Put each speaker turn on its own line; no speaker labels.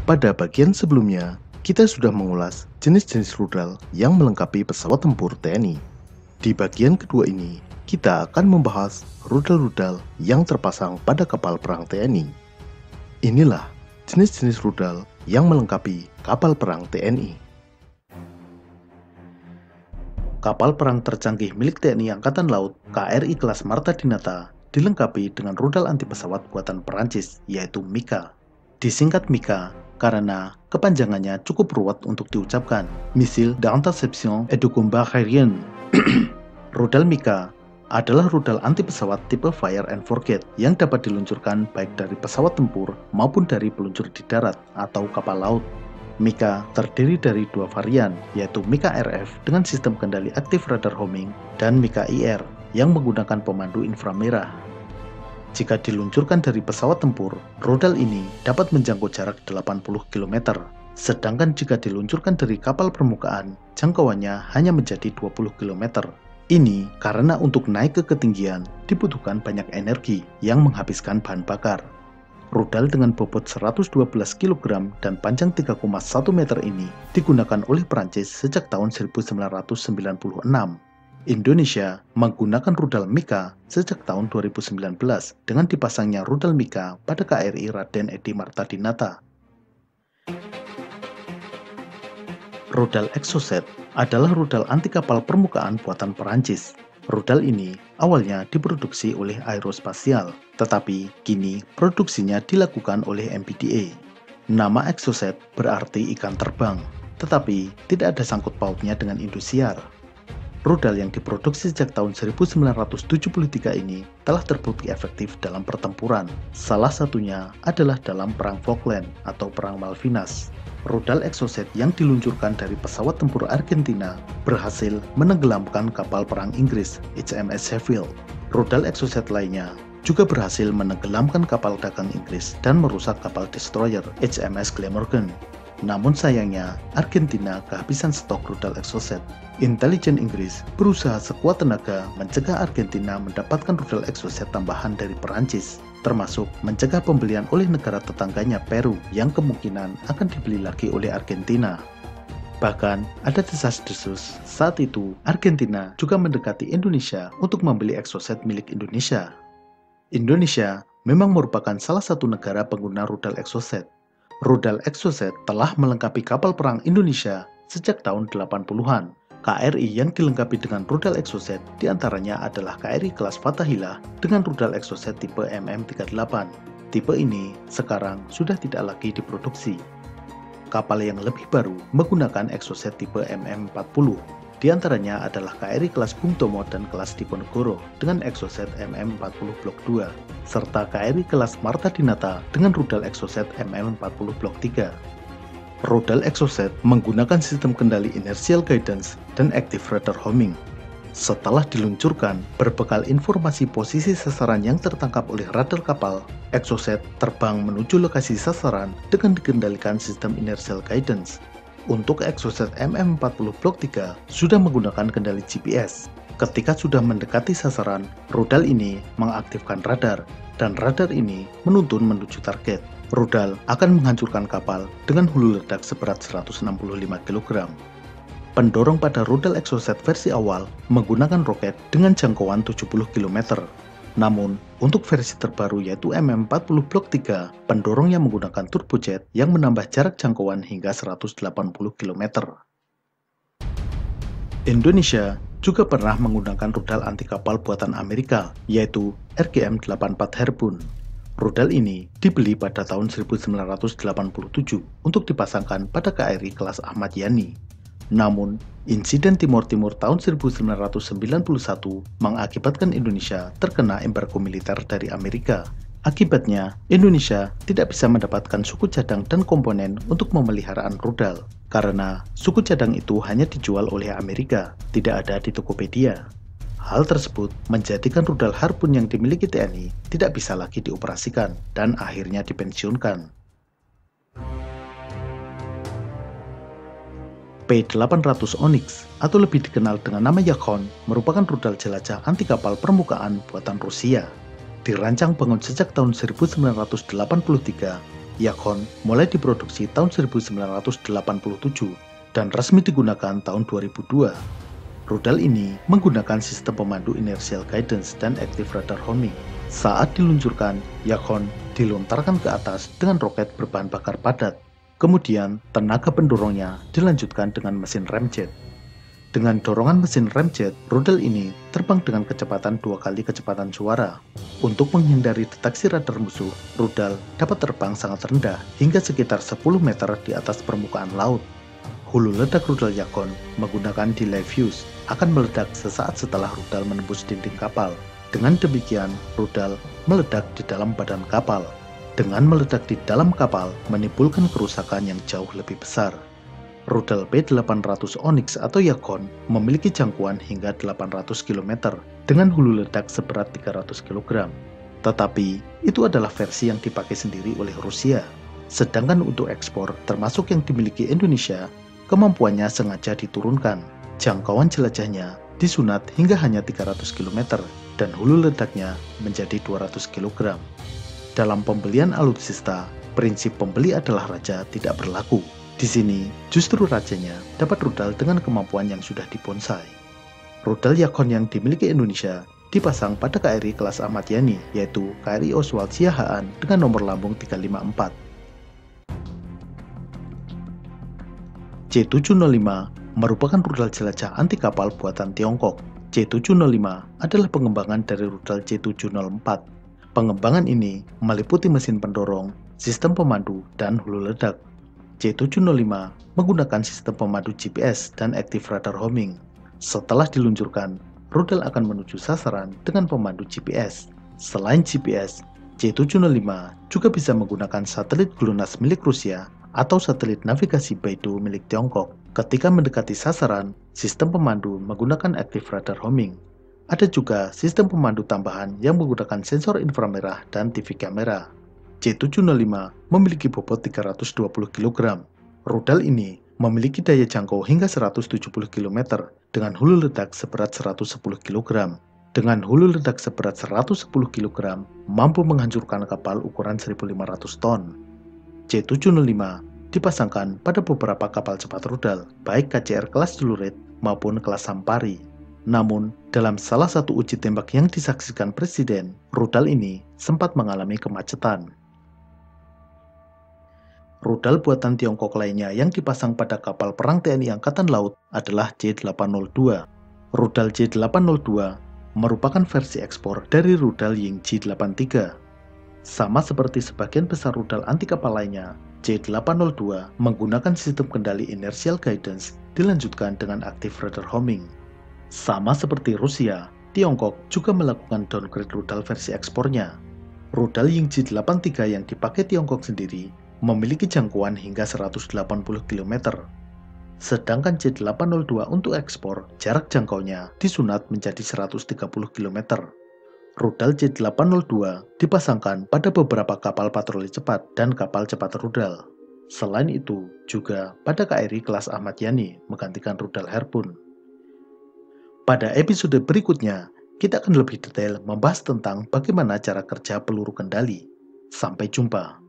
Pada bagian sebelumnya, kita sudah mengulas jenis-jenis rudal yang melengkapi pesawat tempur TNI. Di bagian kedua ini, kita akan membahas rudal-rudal yang terpasang pada kapal perang TNI. Inilah jenis-jenis rudal yang melengkapi kapal perang TNI. Kapal perang tercanggih milik TNI Angkatan Laut KRI kelas Marta Dinata dilengkapi dengan rudal anti pesawat buatan Perancis, yaitu MICA. Disingkat MICA karena kepanjangannya cukup ruwet untuk diucapkan, Missile d'Interception et de Combat Aérien. Rudal MICA adalah rudal anti pesawat tipe Fire and Forget yang dapat diluncurkan baik dari pesawat tempur maupun dari peluncur di darat atau kapal laut. MICA terdiri dari dua varian, yaitu MICA RF dengan sistem kendali aktif radar homing dan MICA IR yang menggunakan pemandu inframerah. Jika diluncurkan dari pesawat tempur, rudal ini dapat menjangkau jarak 80 km, sedangkan jika diluncurkan dari kapal permukaan, jangkauannya hanya menjadi 20 km. Ini karena untuk naik ke ketinggian dibutuhkan banyak energi yang menghabiskan bahan bakar. Rudal dengan bobot 112 kg dan panjang 3,1 meter ini digunakan oleh Prancis sejak tahun 1996. Indonesia menggunakan rudal MICA sejak tahun 2019 dengan dipasangnya rudal MICA pada KRI Raden Edi Marta Dinata. Rudal Exocet adalah rudal anti kapal permukaan buatan Perancis. Rudal ini awalnya diproduksi oleh Aerospatiale, tetapi kini produksinya dilakukan oleh MBDA. Nama Exocet berarti ikan terbang, tetapi tidak ada sangkut pautnya dengan Indosiar. Rudal yang diproduksi sejak tahun 1973 ini telah terbukti efektif dalam pertempuran. Salah satunya adalah dalam Perang Falkland atau Perang Malvinas. Rudal Exocet yang diluncurkan dari pesawat tempur Argentina berhasil menenggelamkan kapal perang Inggris HMS Sheffield. Rudal Exocet lainnya juga berhasil menenggelamkan kapal dagang Inggris dan merusak kapal destroyer HMS Glamorgan. Namun sayangnya, Argentina kehabisan stok rudal Exocet. Intelijen Inggris berusaha sekuat tenaga mencegah Argentina mendapatkan rudal Exocet tambahan dari Perancis, termasuk mencegah pembelian oleh negara tetangganya Peru yang kemungkinan akan dibeli lagi oleh Argentina. Bahkan ada desas-desus saat itu Argentina juga mendekati Indonesia untuk membeli Exocet milik Indonesia. Indonesia memang merupakan salah satu negara pengguna rudal Exocet. Rudal Exocet telah melengkapi kapal perang Indonesia sejak tahun 80-an. KRI yang dilengkapi dengan rudal Exocet diantaranya adalah KRI kelas Fathahillah dengan rudal Exocet tipe MM38. Tipe ini sekarang sudah tidak lagi diproduksi. Kapal yang lebih baru menggunakan Exocet tipe MM40. Diantaranya adalah KRI kelas Bung Tomo dan kelas Diponegoro dengan Exocet MM40 Blok 2, serta KRI kelas Marta Dinata dengan rudal Exocet MM40 Blok 3. Rudal Exocet menggunakan sistem kendali inertial guidance dan active radar homing. Setelah diluncurkan, berbekal informasi posisi sasaran yang tertangkap oleh radar kapal, Exocet terbang menuju lokasi sasaran dengan dikendalikan sistem inertial guidance. Untuk Exocet MM40 Blok 3 sudah menggunakan kendali GPS. Ketika sudah mendekati sasaran, rudal ini mengaktifkan radar, dan radar ini menuntun menuju target. Rudal akan menghancurkan kapal dengan hulu ledak seberat 165 kg. Pendorong pada rudal Exocet versi awal menggunakan roket dengan jangkauan 70 km. Namun, untuk versi terbaru yaitu MM40 Blok 3, pendorongnya menggunakan turbojet yang menambah jarak jangkauan hingga 180 km. Indonesia juga pernah menggunakan rudal anti kapal buatan Amerika, yaitu RGM-84 Harpoon. Rudal ini dibeli pada tahun 1987 untuk dipasangkan pada KRI kelas Ahmad Yani. Namun, insiden Timur Timur tahun 1991 mengakibatkan Indonesia terkena embargo militer dari Amerika. Akibatnya, Indonesia tidak bisa mendapatkan suku cadang dan komponen untuk pemeliharaan rudal, karena suku cadang itu hanya dijual oleh Amerika, tidak ada di Tokopedia. Hal tersebut menjadikan rudal Harpoon yang dimiliki TNI tidak bisa lagi dioperasikan dan akhirnya dipensiunkan. P-800 Onyx atau lebih dikenal dengan nama Yakhon merupakan rudal jelajah anti kapal permukaan buatan Rusia. Dirancang bangun sejak tahun 1983, Yakon mulai diproduksi tahun 1987 dan resmi digunakan tahun 2002. Rudal ini menggunakan sistem pemandu inertial guidance dan active radar homing. Saat diluncurkan, Yakon dilontarkan ke atas dengan roket berbahan bakar padat. Kemudian, tenaga pendorongnya dilanjutkan dengan mesin ramjet. Dengan dorongan mesin ramjet, rudal ini terbang dengan kecepatan 2 kali kecepatan suara. Untuk menghindari deteksi radar musuh, rudal dapat terbang sangat rendah hingga sekitar 10 meter di atas permukaan laut. Hulu ledak rudal Yakon menggunakan delay fuse akan meledak sesaat setelah rudal menembus dinding kapal. Dengan demikian, rudal meledak di dalam badan kapal. Dengan meledak di dalam kapal, menimbulkan kerusakan yang jauh lebih besar. Rudal P-800 Onyx atau Yakon memiliki jangkauan hingga 800 km dengan hulu ledak seberat 300 kg. Tetapi, itu adalah versi yang dipakai sendiri oleh Rusia. Sedangkan untuk ekspor, termasuk yang dimiliki Indonesia, kemampuannya sengaja diturunkan. Jangkauan jelajahnya disunat hingga hanya 300 km dan hulu ledaknya menjadi 200 kg. Dalam pembelian alutsista, prinsip pembeli adalah raja tidak berlaku. Di sini, justru rajanya dapat rudal dengan kemampuan yang sudah dibonsai. Rudal Yakon yang dimiliki Indonesia dipasang pada KRI kelas Ahmad Yani, yaitu KRI Oswald Siahaan dengan nomor lambung 354. C705 merupakan rudal jelajah anti kapal buatan Tiongkok. C705 adalah pengembangan dari rudal C704. Pengembangan ini meliputi mesin pendorong, sistem pemandu, dan hulu ledak. C705 menggunakan sistem pemandu GPS dan active radar homing. Setelah diluncurkan, rudal akan menuju sasaran dengan pemandu GPS. Selain GPS, C705 juga bisa menggunakan satelit GLONASS milik Rusia atau satelit navigasi Beidou milik Tiongkok. Ketika mendekati sasaran, sistem pemandu menggunakan active radar homing. Ada juga sistem pemandu tambahan yang menggunakan sensor inframerah dan TV kamera. C705 memiliki bobot 320 kg. Rudal ini memiliki daya jangkau hingga 170 km dengan hulu ledak seberat 110 kg. Dengan hulu ledak seberat 110 kg, mampu menghancurkan kapal ukuran 1.500 ton. C705 dipasangkan pada beberapa kapal cepat rudal, baik KCR kelas Celurit maupun kelas Sampari. Namun, dalam salah satu uji tembak yang disaksikan Presiden, rudal ini sempat mengalami kemacetan. Rudal buatan Tiongkok lainnya yang dipasang pada kapal perang TNI Angkatan Laut adalah J802. Rudal J802 merupakan versi ekspor dari rudal Yingji 83. Sama seperti sebagian besar rudal anti kapal lainnya, J802 menggunakan sistem kendali inertial guidance dilanjutkan dengan active radar homing. Sama seperti Rusia, Tiongkok juga melakukan downgrade rudal versi ekspornya. Rudal Yingji 83 yang dipakai Tiongkok sendiri memiliki jangkauan hingga 180 km. Sedangkan J802 untuk ekspor, jarak jangkaunya disunat menjadi 130 km. Rudal J802 dipasangkan pada beberapa kapal patroli cepat dan kapal cepat rudal. Selain itu, juga pada KRI kelas Ahmad Yani menggantikan rudal Harpoon. Pada episode berikutnya, kita akan lebih detail membahas tentang bagaimana cara kerja peluru kendali. Sampai jumpa.